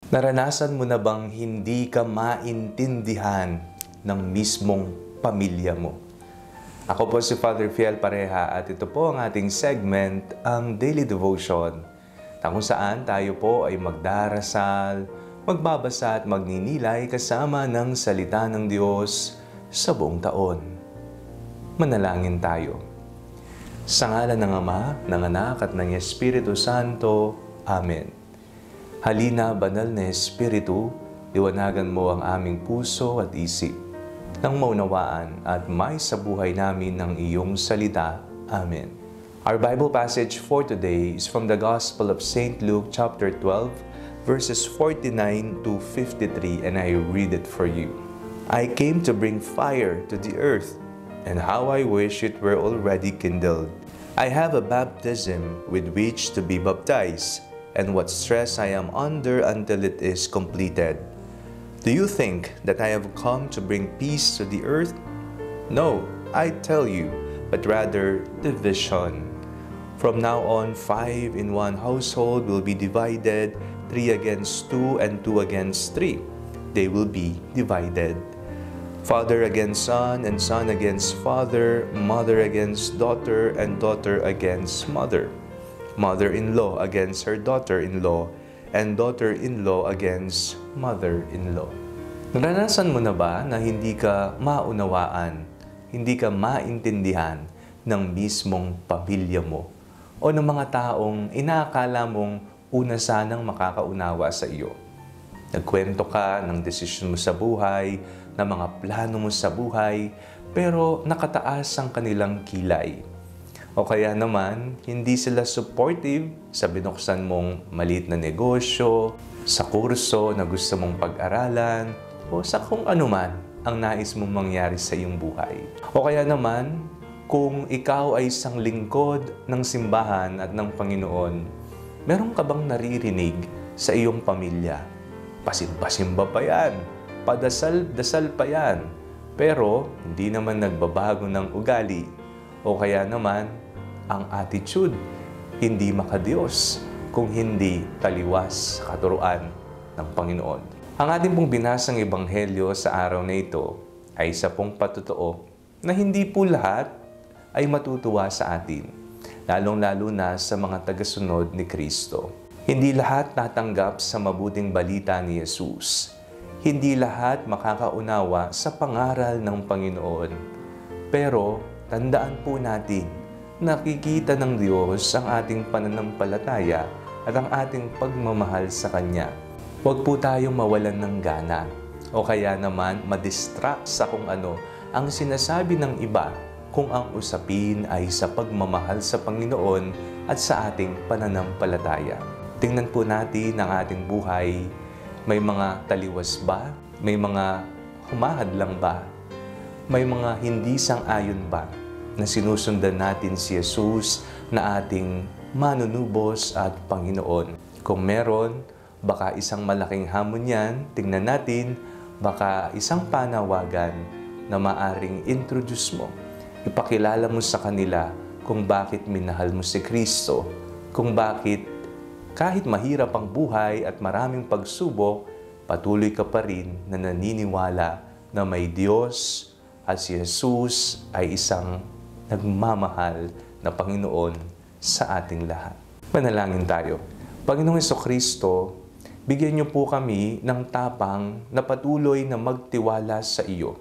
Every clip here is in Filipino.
Naranasan mo na bang hindi ka maintindihan ng mismong pamilya mo? Ako po si Father Fiel Pareha at ito po ang ating segment, ang Daily Devotion, na kung saan tayo po ay magdarasal, magbabasa at magninilay kasama ng salita ng Diyos sa buong taon. Manalangin tayo. Sa ngalan ng Ama, ng Anak at ng Espiritu Santo. Amen. Halina, banal na Espiritu, liwanagan mo ang aming puso at isip, nang maunawaan at may sa buhay namin ng iyong salita. Amen. Our Bible passage for today is from the Gospel of St. Luke chapter 12, verses 49 to 53, and I read it for you. I came to bring fire to the earth, and how I wish it were already kindled. I have a baptism with which to be baptized, and what stress I am under until it is completed. Do you think that I have come to bring peace to the earth? No, I tell you, but rather division. From now on, 5 in one household will be divided, 3 against 2 and 2 against 3. They will be divided. Father against son and son against father, mother against daughter and daughter against mother. Mother-in-law against her daughter-in-law, and daughter-in-law against mother-in-law. Naranasan mo na ba na hindi ka maunawaan, hindi ka maintindihan ng mismong pamilya mo o ng mga taong inaakala mong una sanang makakaunawa sa iyo? Nagkwento ka ng desisyon mo sa buhay, ng mga plano mo sa buhay, pero nakataas ang kanilang kilay. O kaya naman, hindi sila supportive sa binuksan mong maliit na negosyo, sa kurso na gusto mong pag-aralan, o sa kung anuman ang nais mong mangyari sa iyong buhay. O kaya naman, kung ikaw ay isang lingkod ng simbahan at ng Panginoon, meron ka bang naririnig sa iyong pamilya? Pasimba-simba pa yan, padasal-dasal pa yan, pero hindi naman nagbabago ng ugali. O kaya naman, ang attitude, hindi makadiyos kung hindi taliwas sa katuruan ng Panginoon. Ang ating pong binasang ebanghelyo sa araw na ito ay isa pong patotoo na hindi po lahat ay matutuwa sa atin, lalong-lalo na sa mga tagasunod ni Kristo. Hindi lahat tatanggap sa mabuting balita ni Jesus. Hindi lahat makakaunawa sa pangaral ng Panginoon. Pero tandaan po natin, nakikita ng Diyos ang ating pananampalataya at ang ating pagmamahal sa Kanya. Huwag po tayong mawalan ng gana o kaya naman madistract sa kung ano ang sinasabi ng iba kung ang usapin ay sa pagmamahal sa Panginoon at sa ating pananampalataya. Tingnan po natin ang ating buhay. May mga taliwas ba? May mga humahadlang ba? May mga hindi sang-ayon ba na sinusundan natin si Jesus na ating manunubos at Panginoon? Kung meron, baka isang malaking hamon yan, tingnan natin, baka isang panawagan na maaring introduce mo. Ipakilala mo sa kanila kung bakit minahal mo si Kristo, kung bakit kahit mahirap ang buhay at maraming pagsubok, patuloy ka pa rin na naniniwala na may Diyos at si Jesus ay isang nagmamahal na Panginoon sa ating lahat. Manalangin tayo. Panginoong Jesucristo, bigyan niyo po kami ng tapang na patuloy na magtiwala sa iyo.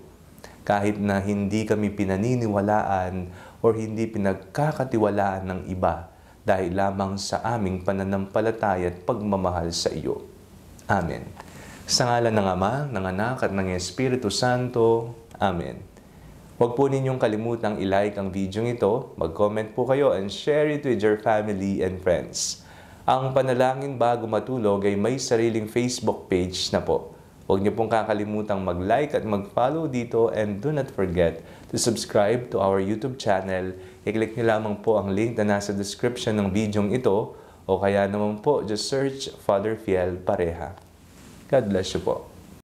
Kahit na hindi kami pinaniniwalaan o hindi pinagkakatiwalaan ng iba dahil lamang sa aming pananampalataya at pagmamahal sa iyo. Amen. Sa ngalan ng Ama, ng Anak at ng Espiritu Santo. Amen. Huwag po ninyong kalimutang i-like ang video ito, mag-comment po kayo and share it with your family and friends. Ang Panalangin Bago Matulog ay may sariling Facebook page na po. Huwag niyo pong kakalimutang mag-like at mag-follow dito and do not forget to subscribe to our YouTube channel. I-click niyo lamang po ang link na nasa description ng video ito o kaya naman po just search Father Fiel Pareha. God bless you po.